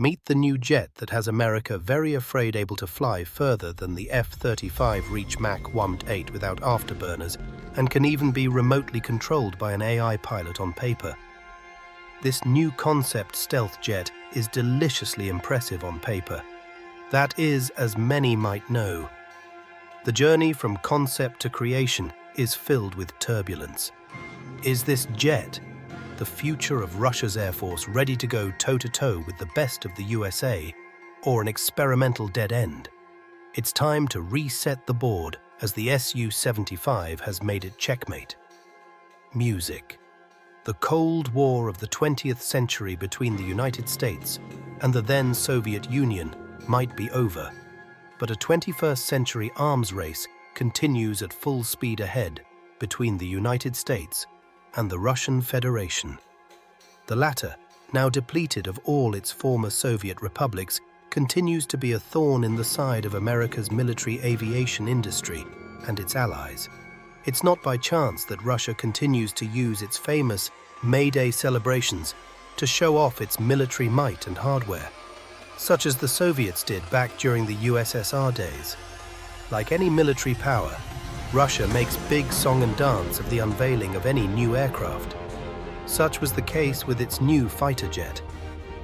Meet the new jet that has America very afraid able to fly further than the F-35 reach Mach 1.8 without afterburners and can even be remotely controlled by an AI pilot on paper. This new concept stealth jet is deliciously impressive on paper. That is, as many might know, the journey from concept to creation is filled with turbulence. Is this jet the future of Russia's Air Force ready to go toe-to-toe with the best of the USA, or an experimental dead end? It's time to reset the board as the Su-75 has made it checkmate. Music. The Cold War of the 20th century between the United States and the then Soviet Union might be over, but a 21st century arms race continues at full speed ahead between the United States and the Russian Federation. The latter, now depleted of all its former Soviet republics, continues to be a thorn in the side of America's military aviation industry and its allies. It's not by chance that Russia continues to use its famous May Day celebrations to show off its military might and hardware, such as the Soviets did back during the USSR days. Like any military power, Russia makes big song and dance of the unveiling of any new aircraft. Such was the case with its new fighter jet,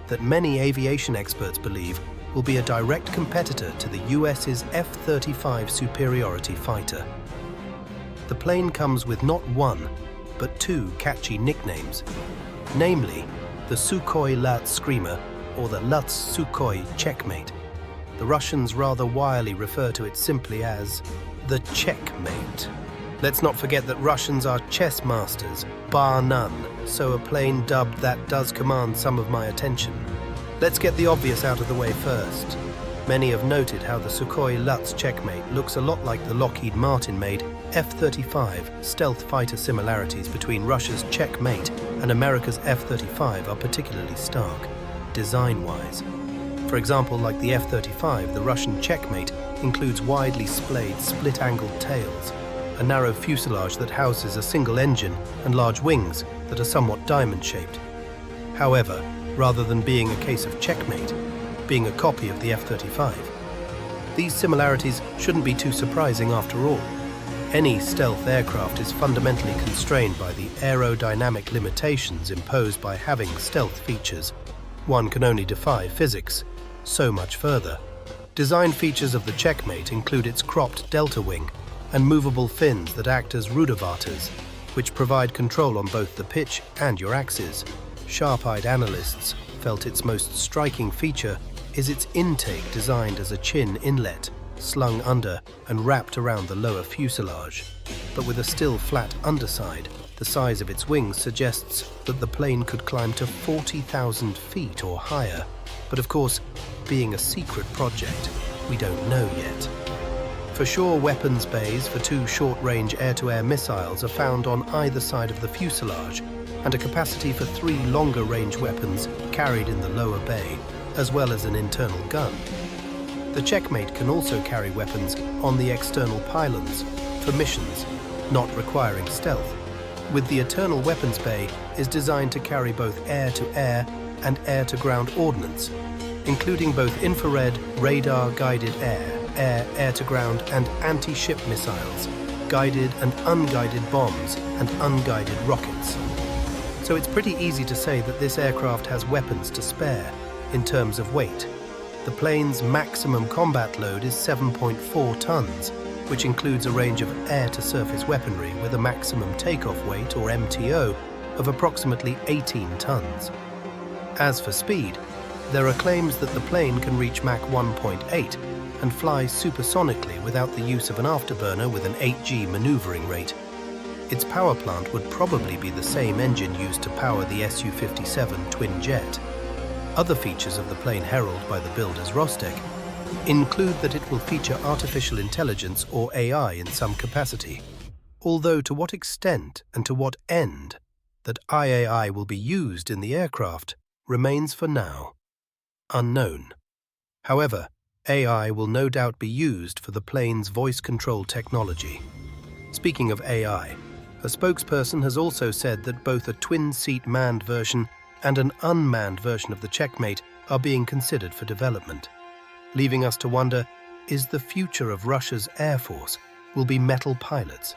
that many aviation experts believe will be a direct competitor to the US's F-35 superiority fighter. The plane comes with not one, but two catchy nicknames, namely the Sukhoi Lats Screamer or the Lats Sukhoi Checkmate. The Russians rather wryly refer to it simply as the Checkmate. Let's not forget that Russians are chess masters, bar none, so a plane dubbed that does command some of my attention. Let's get the obvious out of the way first. Many have noted how the Sukhoi Lats Checkmate looks a lot like the Lockheed Martin-made F-35. Stealth fighter similarities between Russia's Checkmate and America's F-35 are particularly stark, design-wise. For example, like the F-35, the Russian Checkmate includes widely splayed, split-angled tails, a narrow fuselage that houses a single engine, and large wings that are somewhat diamond-shaped. However, rather than being a case of checkmate, being a copy of the F-35, these similarities shouldn't be too surprising after all. Any stealth aircraft is fundamentally constrained by the aerodynamic limitations imposed by having stealth features. One can only defy physics so much further. Design features of the Checkmate include its cropped delta wing and movable fins that act as rudivators, which provide control on both the pitch and your axis. Sharp-eyed analysts felt its most striking feature is its intake, designed as a chin inlet, slung under and wrapped around the lower fuselage. But with a still flat underside, the size of its wings suggests that the plane could climb to 40,000 feet or higher. But of course, being a secret project, we don't know yet. For sure, weapons bays for two short-range air-to-air missiles are found on either side of the fuselage, and a capacity for 3 longer-range weapons carried in the lower bay, as well as an internal gun. The Checkmate can also carry weapons on the external pylons for missions not requiring stealth, with the internal weapons bay is designed to carry both air-to-air and air-to-ground ordnance, including both infrared, radar-guided air-to-ground and anti-ship missiles, guided and unguided bombs, and unguided rockets. So it's pretty easy to say that this aircraft has weapons to spare in terms of weight. The plane's maximum combat load is 7.4 tons, which includes a range of air-to-surface weaponry with a maximum takeoff weight, or MTO, of approximately 18 tons. As for speed, there are claims that the plane can reach Mach 1.8 and fly supersonically without the use of an afterburner with an 8G maneuvering rate. Its power plant would probably be the same engine used to power the Su-57 twin jet. Other features of the plane heralded by the builders Rostec include that it will feature artificial intelligence or AI in some capacity, although to what extent and to what end that IAI will be used in the aircraft remains for now unknown. However, AI will no doubt be used for the plane's voice control technology. Speaking of AI, a spokesperson has also said that both a twin-seat manned version and an unmanned version of the Checkmate are being considered for development, leaving us to wonder, is the future of Russia's Air Force will be metal pilots?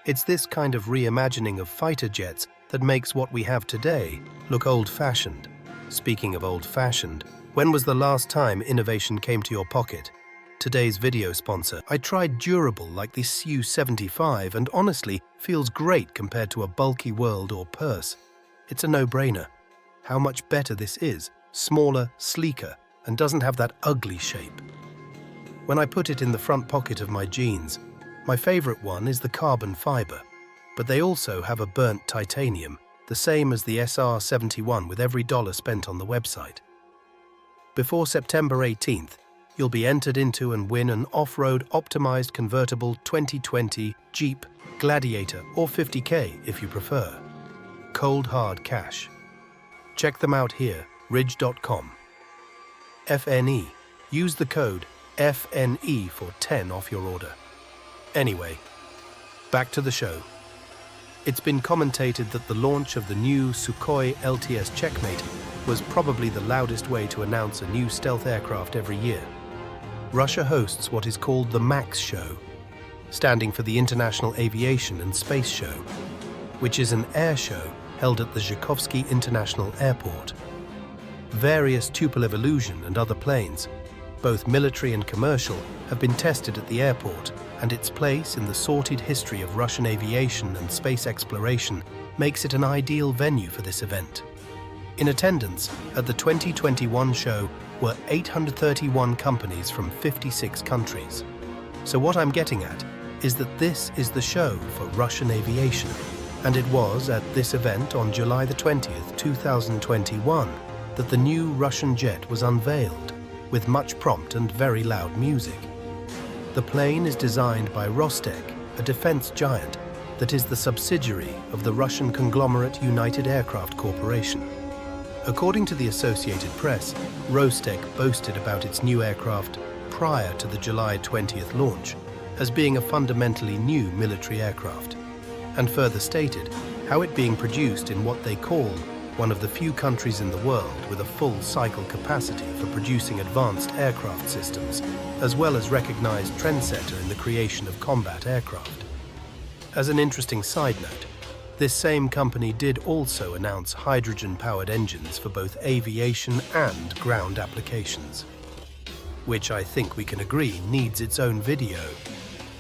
It's this kind of reimagining of fighter jets that makes what we have today look old-fashioned. Speaking of old-fashioned, when was the last time innovation came to your pocket? Today's video sponsor. I tried durable like the Su-75 and honestly feels great compared to a bulky World or purse. It's a no-brainer. How much better this is, smaller, sleeker, and doesn't have that ugly shape. When I put it in the front pocket of my jeans, my favorite one is the carbon fiber, but they also have a burnt titanium, the same as the SR-71 with every dollar spent on the website. Before September 18th, you'll be entered into and win an off-road optimized convertible 2020 Jeep, Gladiator or 50K if you prefer. Cold hard cash. Check them out here, ridge.com. FNE. Use the code FNE for 10 off your order. Anyway, back to the show. It's been commentated that the launch of the new Sukhoi LTS Checkmate was probably the loudest way to announce a new stealth aircraft every year. Russia hosts what is called the MAX Show, standing for the International Aviation and Space Show, which is an air show held at the Zhukovsky International Airport. Various Tupolev Illusion and other planes, both military and commercial, have been tested at the airport, and its place in the sordid history of Russian aviation and space exploration makes it an ideal venue for this event. In attendance at the 2021 show were 831 companies from 56 countries. So what I'm getting at is that this is the show for Russian aviation, and it was at this event on July the 20th, 2021 that the new Russian jet was unveiled, with much prompt and very loud music. The plane is designed by Rostec, a defense giant that is the subsidiary of the Russian conglomerate United Aircraft Corporation. According to the Associated Press, Rostec boasted about its new aircraft prior to the July 20th launch as being a fundamentally new military aircraft, and further stated how it being produced in what they call one of the few countries in the world with a full cycle capacity for producing advanced aircraft systems, as well as recognized trendsetter in the creation of combat aircraft. As an interesting side note, this same company did also announce hydrogen-powered engines for both aviation and ground applications, which I think we can agree needs its own video.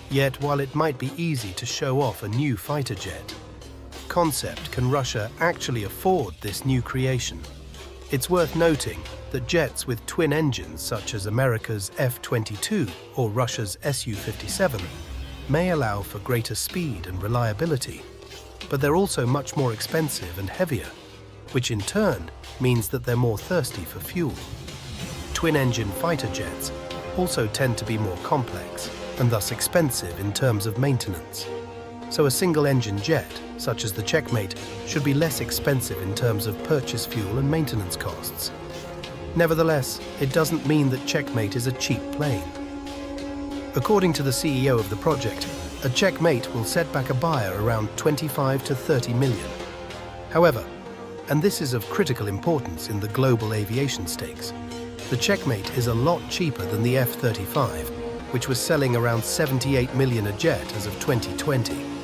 Yet while it might be easy to show off a new fighter jet, concept, can Russia actually afford this new creation? It's worth noting that jets with twin engines such as America's F-22 or Russia's Su-57 may allow for greater speed and reliability, but they're also much more expensive and heavier, which in turn means that they're more thirsty for fuel. Twin-engine fighter jets also tend to be more complex and thus expensive in terms of maintenance. So a single-engine jet, such as the Checkmate, should be less expensive in terms of purchase fuel and maintenance costs. Nevertheless, it doesn't mean that Checkmate is a cheap plane. According to the CEO of the project, a Checkmate will set back a buyer around 25 to 30 million. However, and this is of critical importance in the global aviation stakes, the Checkmate is a lot cheaper than the F-35, which was selling around 78 million a jet as of 2020.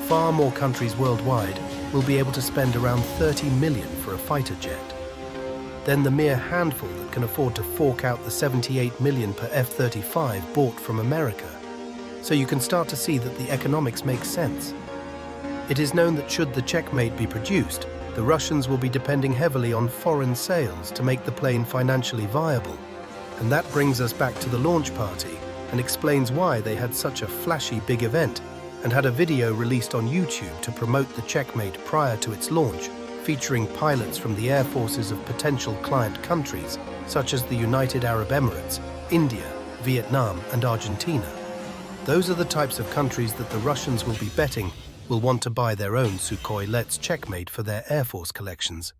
Far more countries worldwide will be able to spend around 30 million for a fighter jet. Then the mere handful that can afford to fork out the 78 million per F-35 bought from America. So you can start to see that the economics make sense. It is known that should the Checkmate be produced, the Russians will be depending heavily on foreign sales to make the plane financially viable. And that brings us back to the launch party and explains why they had such a flashy big event and had a video released on YouTube to promote the Checkmate prior to its launch, featuring pilots from the air forces of potential client countries such as the United Arab Emirates, India, Vietnam and Argentina. Those are the types of countries that the Russians will be betting will want to buy their own Sukhoi Let's Checkmate for their Air Force collections.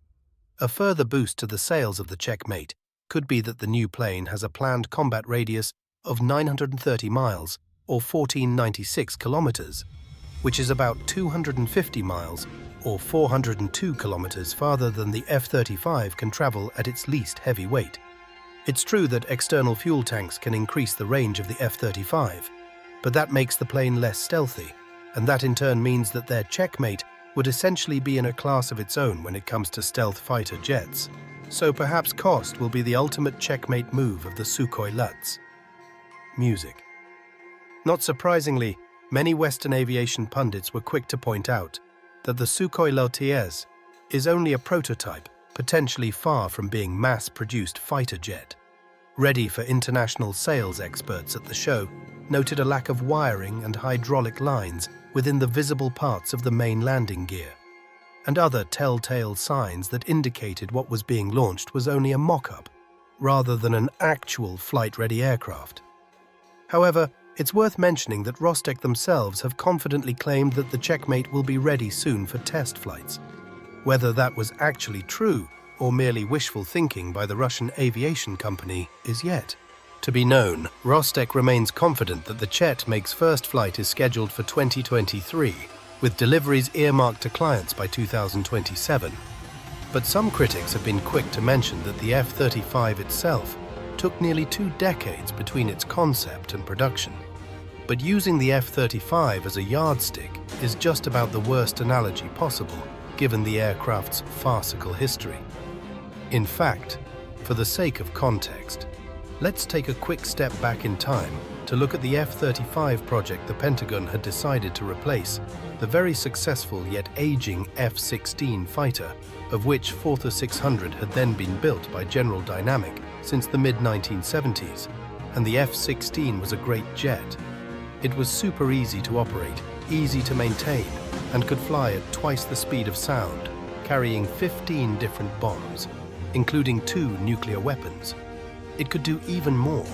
A further boost to the sales of the Checkmate could be that the new plane has a planned combat radius of 930 miles or 1496 kilometers, which is about 250 miles or 402 kilometers farther than the F-35 can travel at its least heavy weight. It's true that external fuel tanks can increase the range of the F-35, but that makes the plane less stealthy, and that in turn means that their Checkmate would essentially be in a class of its own when it comes to stealth fighter jets. So perhaps cost will be the ultimate checkmate move of the Sukhoi Lutz. Music. Not surprisingly, many Western aviation pundits were quick to point out that the Sukhoi Lutz is only a prototype, potentially far from being mass-produced fighter jet. Ready for international sales experts at the show noted a lack of wiring and hydraulic lines within the visible parts of the main landing gear, and other telltale signs that indicated what was being launched was only a mock-up, rather than an actual flight-ready aircraft. However, it's worth mentioning that Rostec themselves have confidently claimed that the Checkmate will be ready soon for test flights. Whether that was actually true or merely wishful thinking by the Russian aviation company is yet to be known. Rostec remains confident that the Chet Make's first flight is scheduled for 2023, with deliveries earmarked to clients by 2027. But some critics have been quick to mention that the F-35 itself took nearly 2 decades between its concept and production. But using the F-35 as a yardstick is just about the worst analogy possible, given the aircraft's farcical history. In fact, for the sake of context, let's take a quick step back in time to look at the F-35 project the Pentagon had decided to replace the very successful yet aging F-16 fighter, of which 4-600 had then been built by General Dynamic since the mid-1970s, and the F-16 was a great jet. It was super easy to operate, easy to maintain, and could fly at twice the speed of sound, carrying 15 different bombs, including 2 nuclear weapons. It could do even more,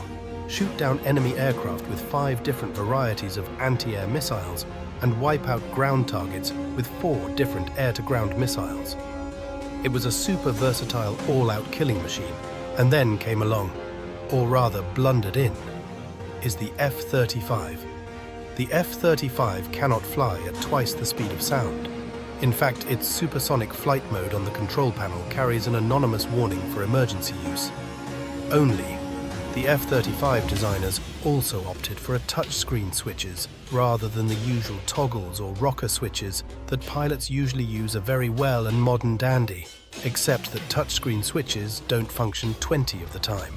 shoot down enemy aircraft with 5 different varieties of anti-air missiles and wipe out ground targets with 4 different air-to-ground missiles. It was a super versatile all-out killing machine, and then came along, or rather blundered in, is the F-35. The F-35 cannot fly at twice the speed of sound. In fact, its supersonic flight mode on the control panel carries an anonymous warning for emergency use. Only, the F-35 designers also opted for touchscreen switches rather than the usual toggles or rocker switches that pilots usually use a very well and modern dandy, except that touchscreen switches don't function 20 of the time,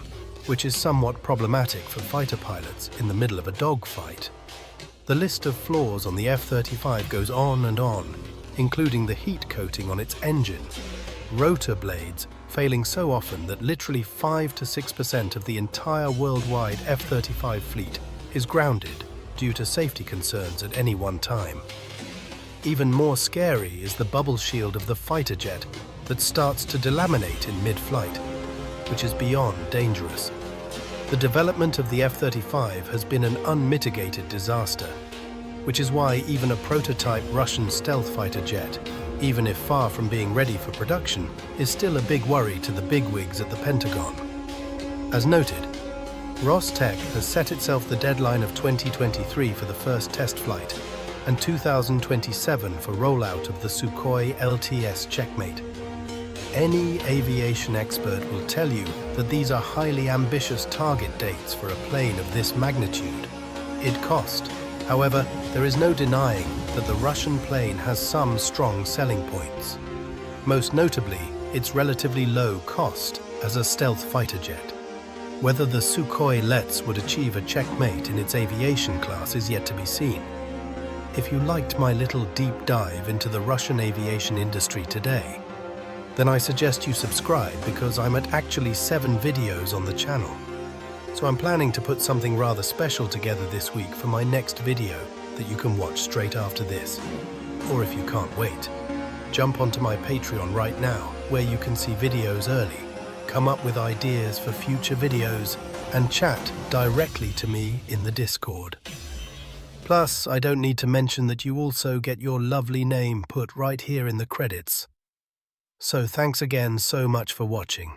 which is somewhat problematic for fighter pilots in the middle of a dogfight. The list of flaws on the F-35 goes on and on, including the heat coating on its engine, rotor blades failing so often that literally 5 to 6% of the entire worldwide F-35 fleet is grounded due to safety concerns at any one time. Even more scary is the bubble shield of the fighter jet that starts to delaminate in mid-flight, which is beyond dangerous. The development of the F-35 has been an unmitigated disaster, which is why even a prototype Russian stealth fighter jet, even if far from being ready for production, is still a big worry to the bigwigs at the Pentagon. As noted, Rostec has set itself the deadline of 2023 for the first test flight and 2027 for rollout of the Sukhoi LTS Checkmate. Any aviation expert will tell you that these are highly ambitious target dates for a plane of this magnitude. It cost. However, there is no denying that the Russian plane has some strong selling points. Most notably, its relatively low cost as a stealth fighter jet. Whether the Sukhoi Lutz would achieve a checkmate in its aviation class is yet to be seen. If you liked my little deep dive into the Russian aviation industry today, then I suggest you subscribe because I'm at actually 7 videos on the channel. So I'm planning to put something rather special together this week for my next video that you can watch straight after this. Or if you can't wait, jump onto my Patreon right now where you can see videos early, come up with ideas for future videos, and chat directly to me in the Discord. Plus, I don't need to mention that you also get your lovely name put right here in the credits. So thanks again so much for watching.